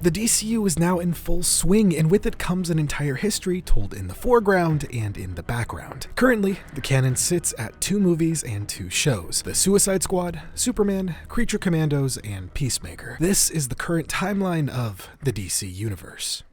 The DCU is now in full swing, and with it comes an entire history told in the foreground and in the background. Currently, the canon sits at 2 movies and 2 shows: the Suicide Squad, Superman, Creature Commandos, and Peacemaker. This is the current timeline of the DC Universe.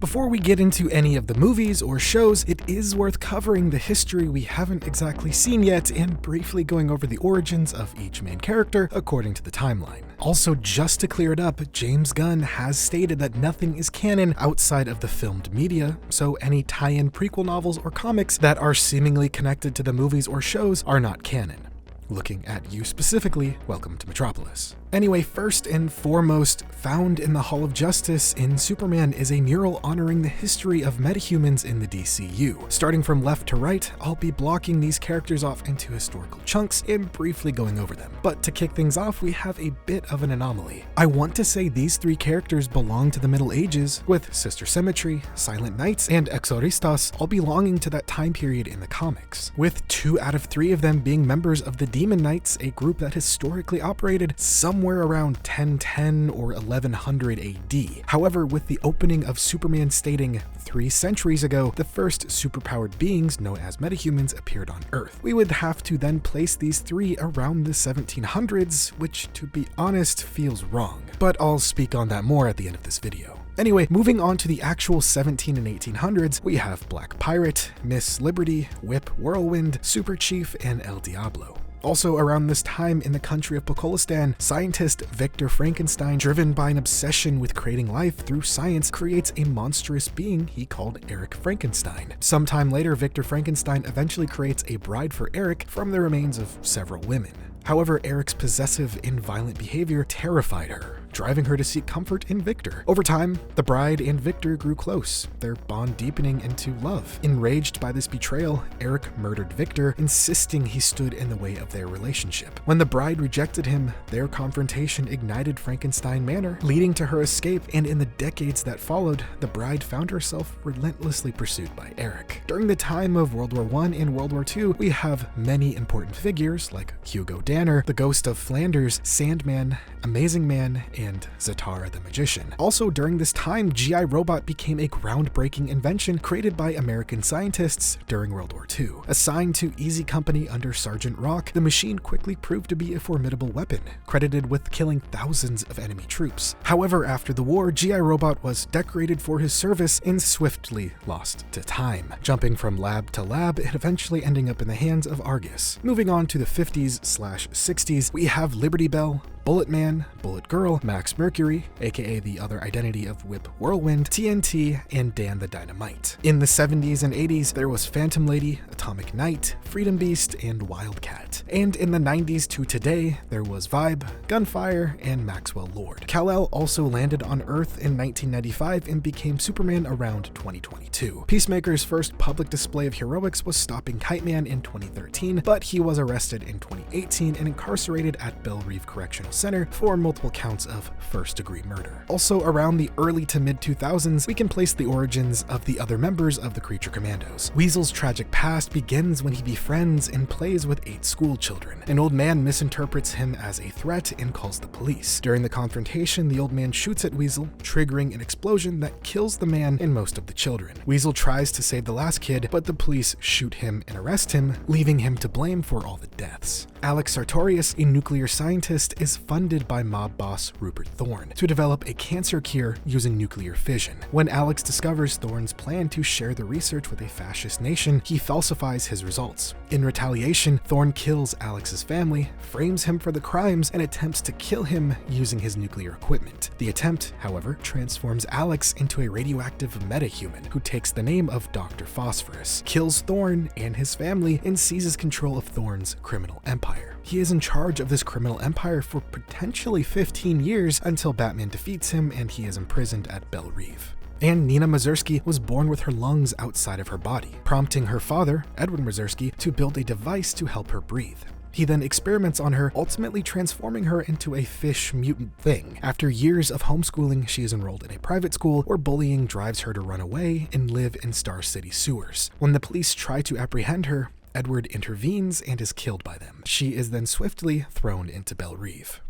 Before we get into any of the movies or shows, it is worth covering the history we haven't exactly seen yet and briefly going over the origins of each main character according to the timeline. Also, just to clear it up, James Gunn has stated that nothing is canon outside of the filmed media, so any tie-in prequel novels or comics that are seemingly connected to the movies or shows are not canon. Looking at you specifically, welcome to Metropolis. Anyway, first and foremost, found in the Hall of Justice in Superman is a mural honoring the history of metahumans in the DCU. Starting from left to right, I'll be blocking these characters off into historical chunks and briefly going over them. But to kick things off, we have a bit of an anomaly. I want to say these 3 characters belong to the Middle Ages, with Sister Symmetry, Silent Knights, and Exoristas all belonging to that time period in the comics, with 2 out of 3 of them being members of the Demon Knights, a group that historically operated somewhere around 1010 or 1100 AD. However, with the opening of Superman stating 3 centuries ago, the first superpowered beings known as metahumans appeared on Earth, we would have to then place these 3 around the 1700s, which, to be honest, feels wrong. But I'll speak on that more at the end of this video. Anyway, moving on to the actual 17 and 1800s, we have Black Pirate, Miss Liberty, Whip Whirlwind, Super Chief, and El Diablo. Also around this time in the country of Pokolistan, scientist Victor Frankenstein, driven by an obsession with creating life through science, creates a monstrous being he called Eric Frankenstein. Sometime later, Victor Frankenstein eventually creates a bride for Eric from the remains of several women. However, Eric's possessive and violent behavior terrified her, driving her to seek comfort in Victor. Over time, the bride and Victor grew close, their bond deepening into love. Enraged by this betrayal, Eric murdered Victor, insisting he stood in the way of their relationship. When the bride rejected him, their confrontation ignited Frankenstein Manor, leading to her escape, and in the decades that followed, the bride found herself relentlessly pursued by Eric. During the time of World War I and World War II, we have many important figures like Hugo Danner, the Ghost of Flanders, Sandman, Amazing Man, and Zatara the Magician. Also during this time, G.I. Robot became a groundbreaking invention created by American scientists during World War II. Assigned to Easy Company under Sergeant Rock, the machine quickly proved to be a formidable weapon, credited with killing thousands of enemy troops. However, after the war, G.I. Robot was decorated for his service and swiftly lost to time, jumping from lab to lab and eventually ending up in the hands of A.R.G.U.S. Moving on to the 50s/60s, we have Liberty Bell, Bullet Man, Bullet Girl, Max Mercury, aka the other identity of Whip Whirlwind, TNT, and Dan the Dynamite. In the 70s and 80s, there was Phantom Lady, Atomic Knight, Freedom Beast, and Wildcat. And in the 90s to today, there was Vibe, Gunfire, and Maxwell Lord. Kal-El also landed on Earth in 1995 and became Superman around 2022. Peacemaker's first public display of heroics was stopping Kite Man in 2013, but he was arrested in 2018 and incarcerated at Belle Reve Correctional Center for multiple counts of first-degree murder. Also around the early to mid-2000s, we can place the origins of the other members of the Creature Commandos. Weasel's tragic past begins when he befriends and plays with 8 school children. An old man misinterprets him as a threat and calls the police. During the confrontation, the old man shoots at Weasel, triggering an explosion that kills the man and most of the children. Weasel tries to save the last kid, but the police shoot him and arrest him, leaving him to blame for all the deaths. Alex Sartorius, a nuclear scientist, is funded by mob boss Rupert Thorne to develop a cancer cure using nuclear fission. When Alex discovers Thorne's plan to share the research with a fascist nation, he falsifies his results. In retaliation, Thorne kills Alex's family, frames him for the crimes, and attempts to kill him using his nuclear equipment. The attempt, however, transforms Alex into a radioactive metahuman who takes the name of Dr. Phosphorus, kills Thorne and his family, and seizes control of Thorne's criminal empire. He is in charge of this criminal empire for potentially 15 years until Batman defeats him and he is imprisoned at Belle Reve. And Nina Mazursky was born with her lungs outside of her body, prompting her father, Edwin Mazursky, to build a device to help her breathe. He then experiments on her, ultimately transforming her into a fish mutant thing. After years of homeschooling, she is enrolled in a private school where bullying drives her to run away and live in Star City sewers. When the police try to apprehend her, Edward intervenes and is killed by them. She is then swiftly thrown into Belle Reve.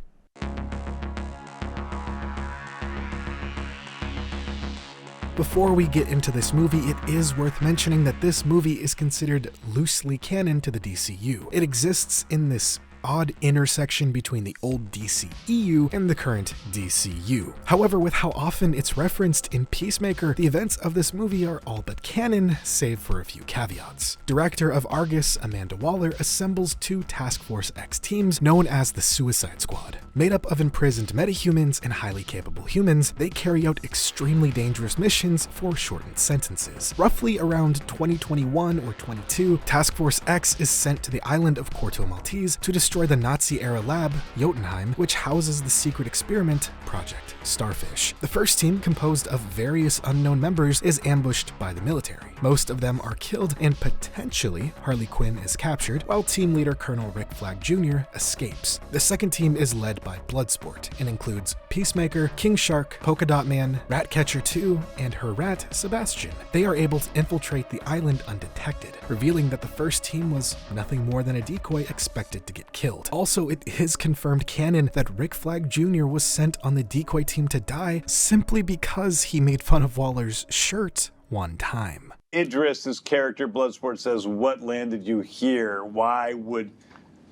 Before we get into this movie, it is worth mentioning that this movie is considered loosely canon to the DCU. It exists in this odd intersection between the old DCEU and the current DCU. However, with how often it's referenced in Peacemaker, the events of this movie are all but canon, save for a few caveats. Director of A.R.G.U.S, Amanda Waller, assembles 2 Task Force X teams known as the Suicide Squad. Made up of imprisoned metahumans and highly capable humans, they carry out extremely dangerous missions for shortened sentences. Roughly around 2021 or 22, Task Force X is sent to the island of Corto Maltese to destroy the Nazi-era lab, Jotunheim, which houses the secret experiment, Project Starfish. The first team, composed of various unknown members, is ambushed by the military. Most of them are killed, and potentially Harley Quinn is captured, while team leader Colonel Rick Flag Jr. escapes. The second team is led by Bloodsport and includes Peacemaker, King Shark, Polka Dot Man, Ratcatcher 2, and her rat, Sebastian. They are able to infiltrate the island undetected, revealing that the first team was nothing more than a decoy expected to get killed. Also, it is confirmed canon that Rick Flag Jr. was sent on the decoy team to die simply because he made fun of Waller's shirt one time. Idris's character, Bloodsport, says, "What landed you here? Why would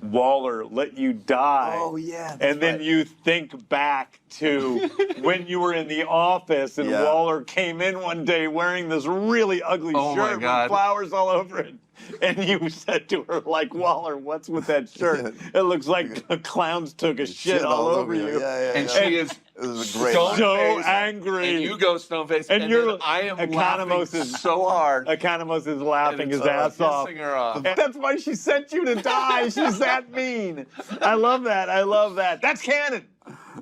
Waller let you die?" Oh, yeah. And then you think back to when you were in the office and Waller came in one day wearing this really ugly shirt with flowers all over it. And you said to her, like, "Waller, what's with that shirt? It looks like the clowns took a shit all over you." And she is so angry. And you go stone-faced. And you're, I am laughing so hard. Economos is laughing his ass off. Her off. And that's why she sent you to die. She's that mean. I love that. I love that. That's canon.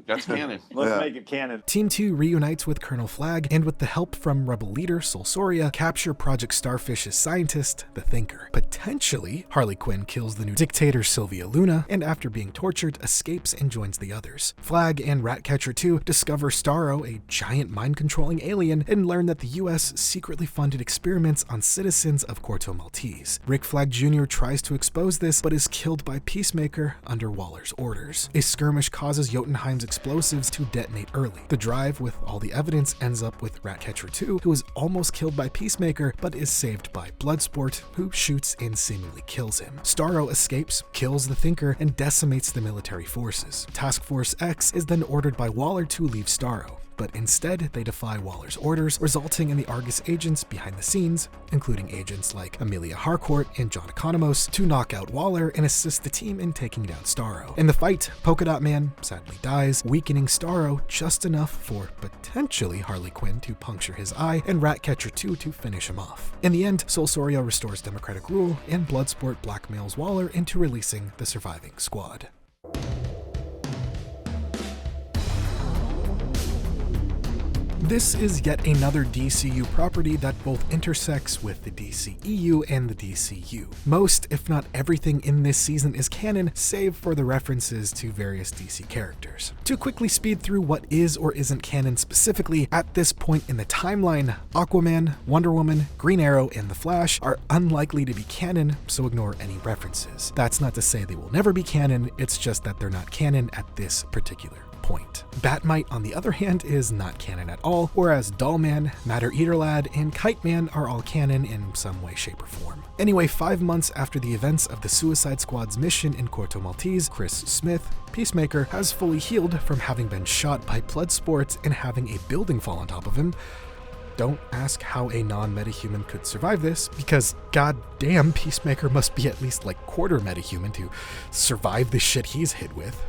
That's canon. Let's make it canon. Team 2 reunites with Colonel Flag and, with the help from rebel leader Sol Soria, capture Project Starfish's scientist, the Thinker. Potentially, Harley Quinn kills the new dictator Sylvia Luna, and after being tortured, escapes and joins the others. Flag and Ratcatcher 2 discover Starro, a giant mind-controlling alien, and learn that the U.S. secretly funded experiments on citizens of Corto Maltese. Rick Flag Jr. tries to expose this, but is killed by Peacemaker under Waller's orders. A skirmish causes Jotunheim's explosives to detonate early. The drive with all the evidence ends up with Ratcatcher 2, who is almost killed by Peacemaker, but is saved by Bloodsport, who shoots and seemingly kills him. Starro escapes, kills the Thinker, and decimates the military forces. Task Force X is then ordered by Waller to leave Starro, but instead they defy Waller's orders, resulting in the A.R.G.U.S agents behind the scenes, including agents like Amelia Harcourt and John Economos, to knock out Waller and assist the team in taking down Starro. In the fight, Polka Dot Man sadly dies, weakening Starro just enough for potentially Harley Quinn to puncture his eye and Ratcatcher 2 to finish him off. In the end, Sol Soria restores democratic rule, and Bloodsport blackmails Waller into releasing the surviving squad. This is yet another DCU property that both intersects with the DCEU and the DCU. Most, if not everything in this season is canon, save for the references to various DC characters. To quickly speed through what is or isn't canon specifically, at this point in the timeline, Aquaman, Wonder Woman, Green Arrow, and The Flash are unlikely to be canon, so ignore any references. That's not to say they will never be canon, it's just that they're not canon at this particular point. Batmite, on the other hand, is not canon at all, whereas Dollman, Matter Eater Lad, and Kite Man are all canon in some way, shape, or form. Anyway, 5 months after the events of the Suicide Squad's mission in Corto Maltese, Chris Smith, Peacemaker, has fully healed from having been shot by Bloodsport and having a building fall on top of him. Don't ask how a non-metahuman could survive this, because goddamn, Peacemaker must be at least like quarter metahuman to survive the shit he's hit with.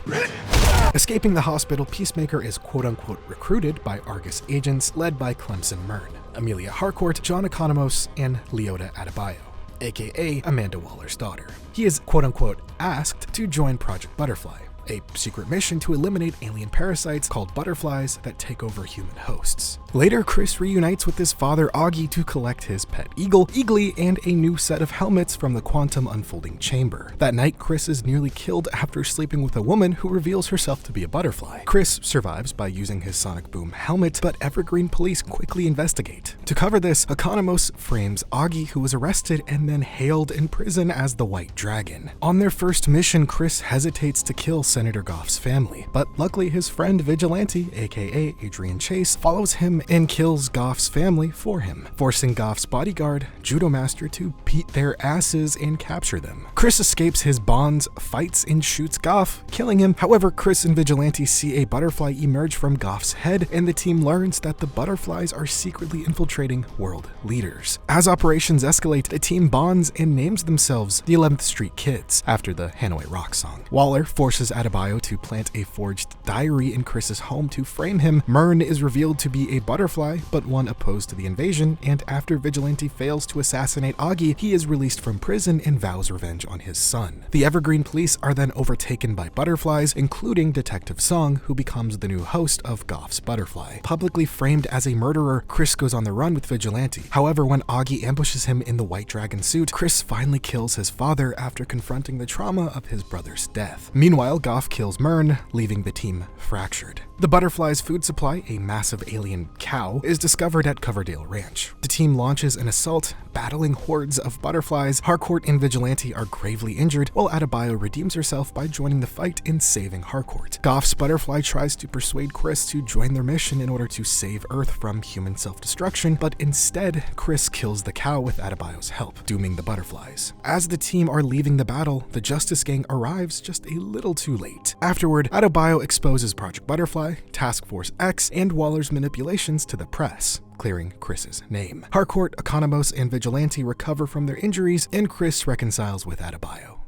Escaping the hospital, Peacemaker is quote-unquote recruited by A.R.G.U.S agents led by Clemson Mern, Amelia Harcourt, John Economos, and Leota Adebayo, aka Amanda Waller's daughter. He is quote-unquote asked to join Project Butterfly, a secret mission to eliminate alien parasites called butterflies that take over human hosts. Later, Chris reunites with his father Augie to collect his pet eagle, Eagly, and a new set of helmets from the quantum unfolding chamber. That night, Chris is nearly killed after sleeping with a woman who reveals herself to be a butterfly. Chris survives by using his sonic boom helmet, but Evergreen police quickly investigate. To cover this, A.R.G.U.S frames Augie, who was arrested and then hailed in prison as the White Dragon. On their first mission, Chris hesitates to kill Senator Goff's family, but luckily his friend Vigilante, aka Adrian Chase, follows him and kills Goff's family for him, forcing Goff's bodyguard, Judo Master, to beat their asses and capture them. Chris escapes his bonds, fights and shoots Goff, killing him. However, Chris and Vigilante see a butterfly emerge from Goff's head, and the team learns that the butterflies are secretly infiltrating world leaders. As operations escalate, the team bonds and names themselves the 11th Street Kids, after the Hanoi Rock song. Waller forces Adebayo to plant a forged diary in Chris's home to frame him. Myrn is revealed to be a butterfly, but one opposed to the invasion, and after Vigilante fails to assassinate Augie, he is released from prison and vows revenge on his son. The Evergreen police are then overtaken by butterflies, including Detective Song, who becomes the new host of Goff's Butterfly. Publicly framed as a murderer, Chris goes on the run with Vigilante. However, when Augie ambushes him in the White Dragon suit, Chris finally kills his father after confronting the trauma of his brother's death. Meanwhile, Goff kills Myrn, leaving the team fractured. The butterfly's food supply, a massive alien cow, is discovered at Coverdale Ranch. The team launches an assault, battling hordes of butterflies. Harcourt and Vigilante are gravely injured, while Adebayo redeems herself by joining the fight and saving Harcourt. Goff's butterfly tries to persuade Chris to join their mission in order to save Earth from human self-destruction, but instead, Chris kills the cow with Adebayo's help, dooming the butterflies. As the team are leaving the battle, the Justice Gang arrives just a little too late. Afterward, Adebayo exposes Project Butterfly, Task Force X, and Waller's manipulations to the press, clearing Chris's name. Harcourt, A.R.G.U.S, and Vigilante recover from their injuries, and Chris reconciles with Adebayo.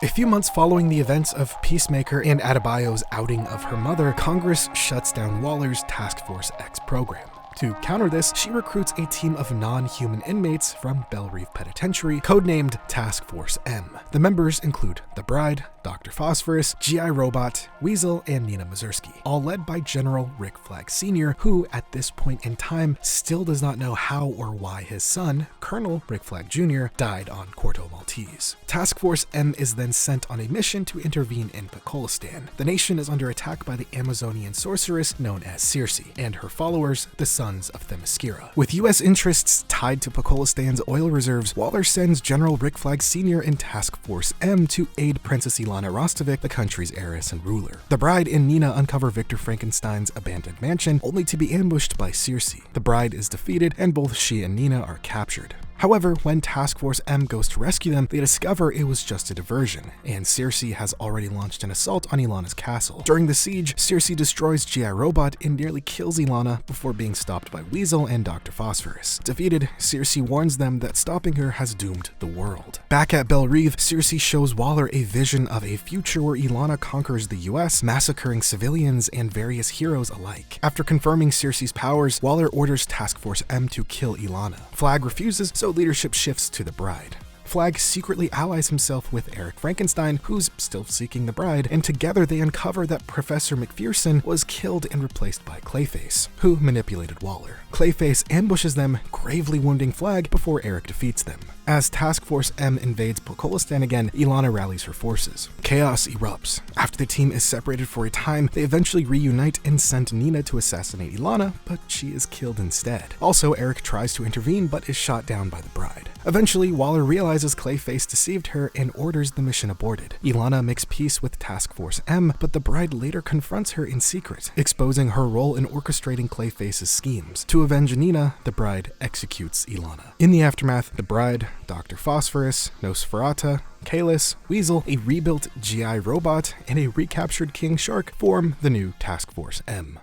A few months following the events of Peacemaker and Adebayo's outing of her mother, Congress shuts down Waller's Task Force X program. To counter this, she recruits a team of non-human inmates from Belle Reve Penitentiary, codenamed Task Force M. The members include the Bride, Dr. Phosphorus, G.I. Robot, Weasel, and Nina Mazursky, all led by General Rick Flag Sr., who, at this point in time, still does not know how or why his son, Colonel Rick Flag Jr., died on Corto Maltese. Task Force M is then sent on a mission to intervene in Pakistan. The nation is under attack by the Amazonian sorceress known as Circe, and her followers, the Sons of Themyscira. With U.S. interests tied to Pakistan's oil reserves, Waller sends General Rick Flag Sr. and Task Force M to aid Princess Ilana Rostovic, the country's heiress and ruler. The Bride and Nina uncover Victor Frankenstein's abandoned mansion, only to be ambushed by Circe. The Bride is defeated, and both she and Nina are captured. However, when Task Force M goes to rescue them, they discover it was just a diversion, and Circe has already launched an assault on Ilana's castle. During the siege, Circe destroys G.I. Robot and nearly kills Ilana before being stopped by Weasel and Dr. Phosphorus. Defeated, Circe warns them that stopping her has doomed the world. Back at Belle Reve, Circe shows Waller a vision of a future where Ilana conquers the U.S., massacring civilians and various heroes alike. After confirming Circe's powers, Waller orders Task Force M to kill Ilana. Flag refuses, so leadership shifts to the Bride. Flag secretly allies himself with Eric Frankenstein, who's still seeking the Bride, and together they uncover that Professor McPherson was killed and replaced by Clayface, who manipulated Waller. Clayface ambushes them, gravely wounding Flag before Eric defeats them. As Task Force M invades Pakistan again, Ilana rallies her forces. Chaos erupts. After the team is separated for a time, they eventually reunite and send Nina to assassinate Ilana, but she is killed instead. Also, Eric tries to intervene but is shot down by the Bride. Eventually, Waller realizes Clayface deceived her and orders the mission aborted. Ilana makes peace with Task Force M, but the Bride later confronts her in secret, exposing her role in orchestrating Clayface's schemes. To avenge Nina, the Bride executes Ilana. In the aftermath, the Bride, Dr. Phosphorus, Nosferatu, Kalis, Weasel, a rebuilt G.I. Robot, and a recaptured King Shark form the new Task Force M.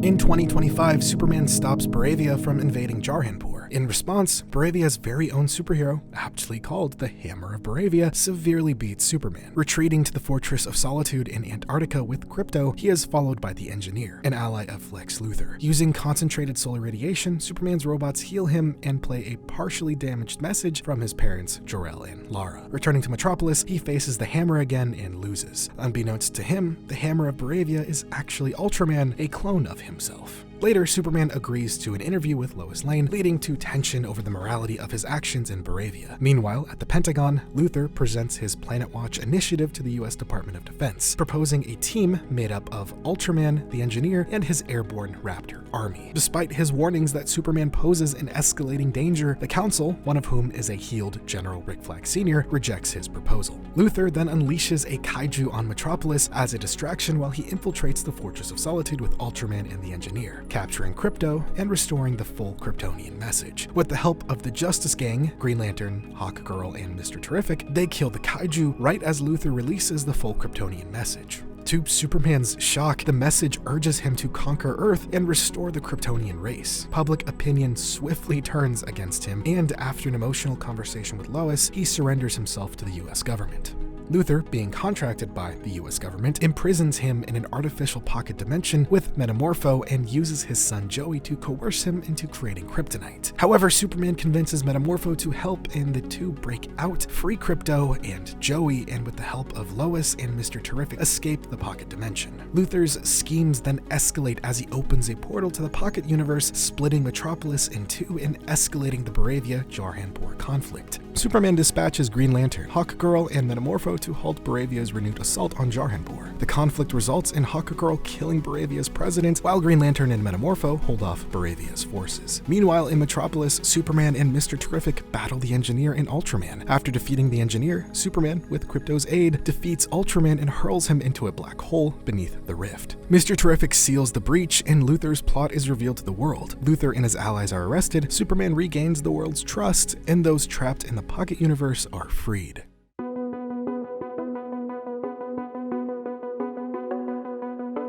In 2025, Superman stops Bravia from invading Jarhanpur. In response, Baravia's very own superhero, aptly called the Hammer of Baravia, severely beats Superman. Retreating to the Fortress of Solitude in Antarctica with Krypto, he is followed by the Engineer, an ally of Lex Luthor. Using concentrated solar radiation, Superman's robots heal him and play a partially damaged message from his parents, Jor-El and Lara. Returning to Metropolis, he faces the Hammer again and loses. Unbeknownst to him, the Hammer of Baravia is actually Ultraman, a clone of himself. Later, Superman agrees to an interview with Lois Lane, leading to tension over the morality of his actions in Baravia. Meanwhile, at the Pentagon, Luthor presents his Planet Watch initiative to the US Department of Defense, proposing a team made up of Ultraman, the Engineer, and his airborne Raptor army. Despite his warnings that Superman poses an escalating danger, the Council, one of whom is a healed General Rick Flag Sr., rejects his proposal. Luthor then unleashes a kaiju on Metropolis as a distraction while he infiltrates the Fortress of Solitude with Ultraman and the Engineer, capturing Krypto and restoring the full Kryptonian message. With the help of the Justice Gang, Green Lantern, Hawkgirl, and Mr. Terrific, they kill the kaiju right as Luthor releases the full Kryptonian message. To Superman's shock, the message urges him to conquer Earth and restore the Kryptonian race. Public opinion swiftly turns against him, and after an emotional conversation with Lois, he surrenders himself to the US government. Luthor, being contracted by the US government, imprisons him in an artificial pocket dimension with Metamorpho and uses his son Joey to coerce him into creating kryptonite. However, Superman convinces Metamorpho to help and the two break out, free Krypto and Joey, and with the help of Lois and Mr. Terrific, escape the pocket dimension. Luthor's schemes then escalate as he opens a portal to the pocket universe, splitting Metropolis in two and escalating the Baravia-Jarhanpur conflict. Superman dispatches Green Lantern, Hawkgirl, and Metamorpho to halt Baravia's renewed assault on Jarhanpur. The conflict results in Hawkgirl killing Baravia's president, while Green Lantern and Metamorpho hold off Baravia's forces. Meanwhile, in Metropolis, Superman and Mr. Terrific battle the Engineer and Ultraman. After defeating the Engineer, Superman, with Krypto's aid, defeats Ultraman and hurls him into a black hole beneath the rift. Mr. Terrific seals the breach, and Luthor's plot is revealed to the world. Luthor and his allies are arrested, Superman regains the world's trust, and those trapped in the Pocket Universe are freed.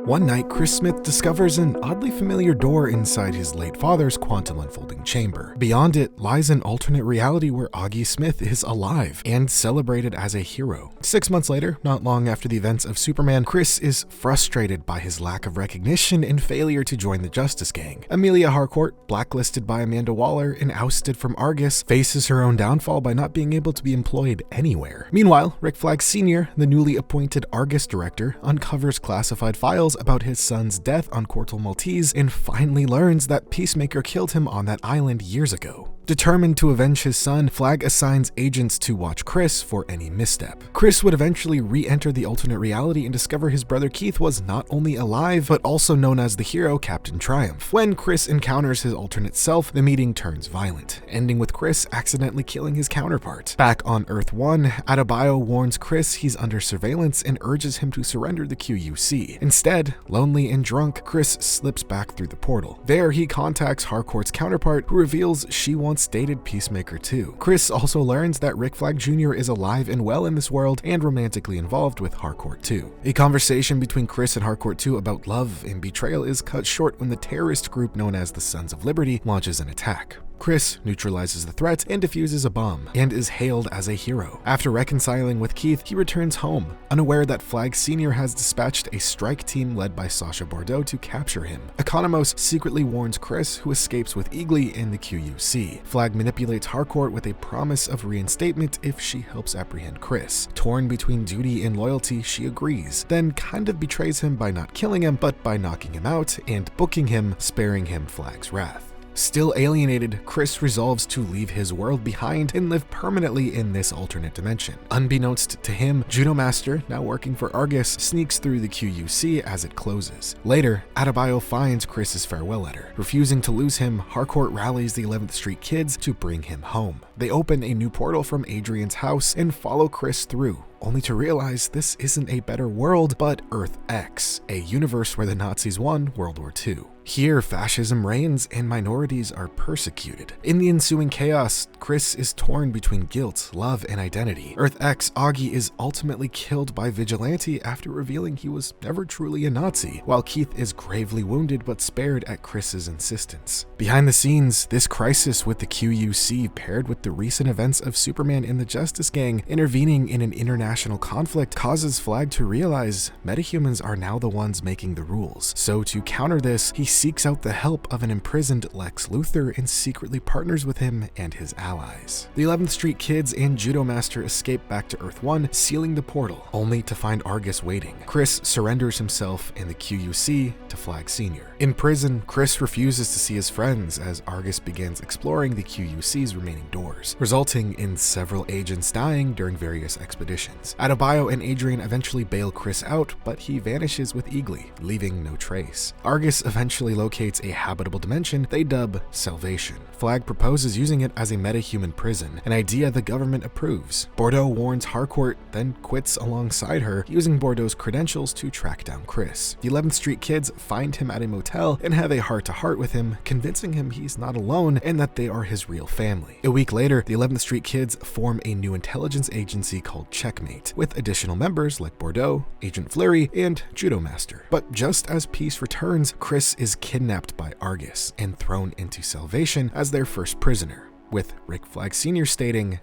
One night, Chris Smith discovers an oddly familiar door inside his late father's quantum unfolding chamber. Beyond it lies an alternate reality where A.R.G.U. Smith is alive and celebrated as a hero. 6 months later, not long after the events of Superman, Chris is frustrated by his lack of recognition and failure to join the Justice Gang. Amelia Harcourt, blacklisted by Amanda Waller and ousted from A.R.G.U.S, faces her own downfall by not being able to be employed anywhere. Meanwhile, Rick Flag Sr., the newly appointed A.R.G.U.S director, uncovers classified files about his son's death on Cortal Maltese and finally learns that Peacemaker killed him on that island years ago. Determined to avenge his son, Flag assigns agents to watch Chris for any misstep. Chris would eventually re-enter the alternate reality and discover his brother Keith was not only alive, but also known as the hero Captain Triumph. When Chris encounters his alternate self, the meeting turns violent, ending with Chris accidentally killing his counterpart. Back on Earth 1, ADDENDUM warns Chris he's under surveillance and urges him to surrender the QUC. Instead, lonely and drunk, Chris slips back through the portal. There, he contacts Harcourt's counterpart, who reveals she once dated Peacemaker too. Chris also learns that Rick Flag Jr. is alive and well in this world and romantically involved with Harcourt too. A conversation between Chris and Harcourt too about love and betrayal is cut short when the terrorist group known as the Sons of Liberty launches an attack. Chris neutralizes the threat and defuses a bomb, and is hailed as a hero. After reconciling with Keith, he returns home, unaware that Flag Sr. has dispatched a strike team led by Sasha Bordeaux to capture him. Economos secretly warns Chris, who escapes with Eagly in the QUC. Flag manipulates Harcourt with a promise of reinstatement if she helps apprehend Chris. Torn between duty and loyalty, she agrees, then kind of betrays him by not killing him, but by knocking him out and booking him, sparing him Flag's wrath. Still alienated, Chris resolves to leave his world behind and live permanently in this alternate dimension. Unbeknownst to him, Judo Master, now working for A.R.G.U.S, sneaks through the QUC as it closes. Later, ADDENDUM finds Chris's farewell letter. Refusing to lose him, Harcourt rallies the 11th Street kids to bring him home. They open a new portal from Adrian's house and follow Chris through, only to realize this isn't a better world, but Earth X, a universe where the Nazis won World War II. Here, fascism reigns and minorities are persecuted. In the ensuing chaos, Chris is torn between guilt, love, and identity. Earth X, A.R.G.U. is ultimately killed by Vigilante after revealing he was never truly a Nazi, while Keith is gravely wounded but spared at Chris's insistence. Behind the scenes, this crisis with the QUC paired with the recent events of Superman and the Justice Gang intervening in an international conflict causes Flag to realize metahumans are now the ones making the rules. So to counter this, he seeks out the help of an imprisoned Lex Luthor and secretly partners with him and his allies. The 11th Street Kids and Judo Master escape back to Earth 1, sealing the portal, only to find A.R.G.U.S waiting. Chris surrenders himself and the QUC to Flag Sr. In prison, Chris refuses to see his friends as A.R.G.U.S begins exploring the QUC's remaining doors, resulting in several agents dying during various expeditions. Adebayo and Adrian eventually bail Chris out, but he vanishes with Eagly, leaving no trace. A.R.G.U.S eventually locates a habitable dimension they dub Salvation. Flag proposes using it as a metahuman prison, an idea the government approves. Bordeaux warns Harcourt, then quits alongside her, using Bordeaux's credentials to track down Chris. The 11th Street Kids find him at a motel and have a heart-to-heart with him, convincing him he's not alone and that they are his real family. A week later, the 11th Street Kids form a new intelligence agency called Checkmate, with additional members like Bordeaux, Agent Fleury, and Judo Master. But just as peace returns, Chris is kidnapped by A.R.G.U.S and thrown into Salvation as their first prisoner, with Rick Flag Sr. stating,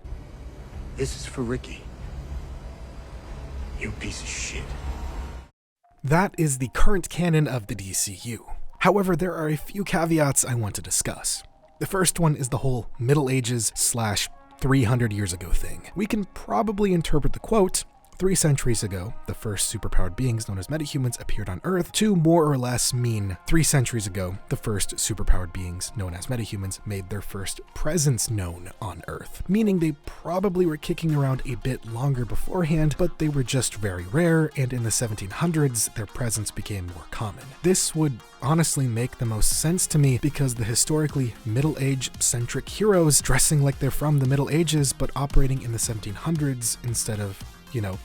"This is for Ricky. You piece of shit." That is the current canon of the DCU. However, there are a few caveats I want to discuss. The first one is the whole Middle Ages / 300 years ago thing. We can probably interpret the quote, 3 centuries ago, the first superpowered beings known as metahumans appeared on Earth, to more or less mean 3 centuries ago, the first superpowered beings known as metahumans made their first presence known on Earth, meaning they probably were kicking around a bit longer beforehand, but they were just very rare, and in the 1700s, their presence became more common. This would honestly make the most sense to me because the historically middle-age-centric heroes dressing like they're from the Middle Ages but operating in the 1700s instead of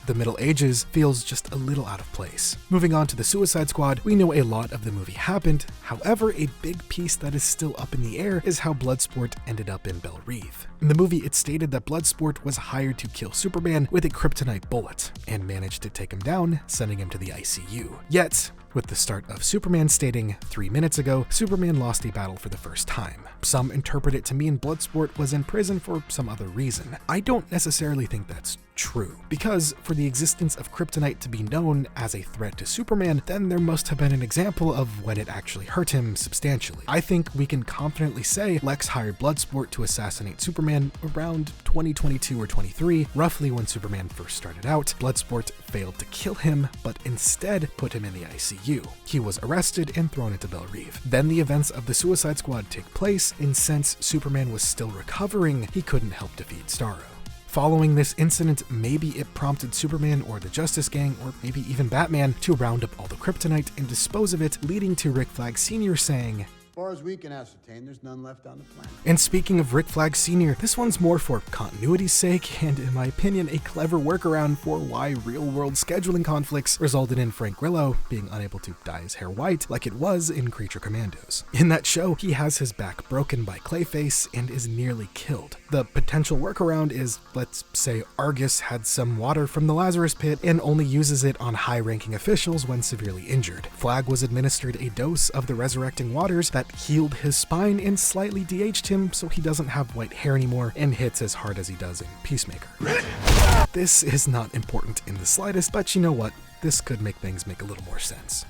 the Middle Ages feels just a little out of place. Moving on to the Suicide Squad, we know a lot of the movie happened. However, a big piece that is still up in the air is how Bloodsport ended up in Belle Reve. In the movie, it stated that Bloodsport was hired to kill Superman with a kryptonite bullet and managed to take him down, sending him to the ICU. Yet, with the start of Superman stating 3 minutes ago, Superman lost a battle for the first time. Some interpret it to mean Bloodsport was in prison for some other reason. I don't necessarily think that's true, because for the existence of kryptonite to be known as a threat to Superman, then there must have been an example of when it actually hurt him substantially. I think we can confidently say Lex hired Bloodsport to assassinate Superman around 2022 or 23, roughly when Superman first started out. Bloodsport failed to kill him, but instead put him in the ICU. He was arrested and thrown into Belle Reve. Then the events of the Suicide Squad take place, and since Superman was still recovering, he couldn't help defeat Starro. Following this incident, maybe it prompted Superman or the Justice Gang, or maybe even Batman, to round up all the kryptonite and dispose of it, leading to Rick Flag Sr. saying, As far as we can ascertain, there's none left on the planet. And speaking of Rick Flag Sr., this one's more for continuity's sake, and in my opinion, a clever workaround for why real-world scheduling conflicts resulted in Frank Grillo being unable to dye his hair white like it was in Creature Commandos. In that show, he has his back broken by Clayface and is nearly killed. The potential workaround is, let's say A.R.G.U.S had some water from the Lazarus Pit and only uses it on high-ranking officials when severely injured. Flag was administered a dose of the resurrecting waters that healed his spine and slightly de-aged him so he doesn't have white hair anymore and hits as hard as he does in Peacemaker. This is not important in the slightest, but you know what? This could make things make a little more sense.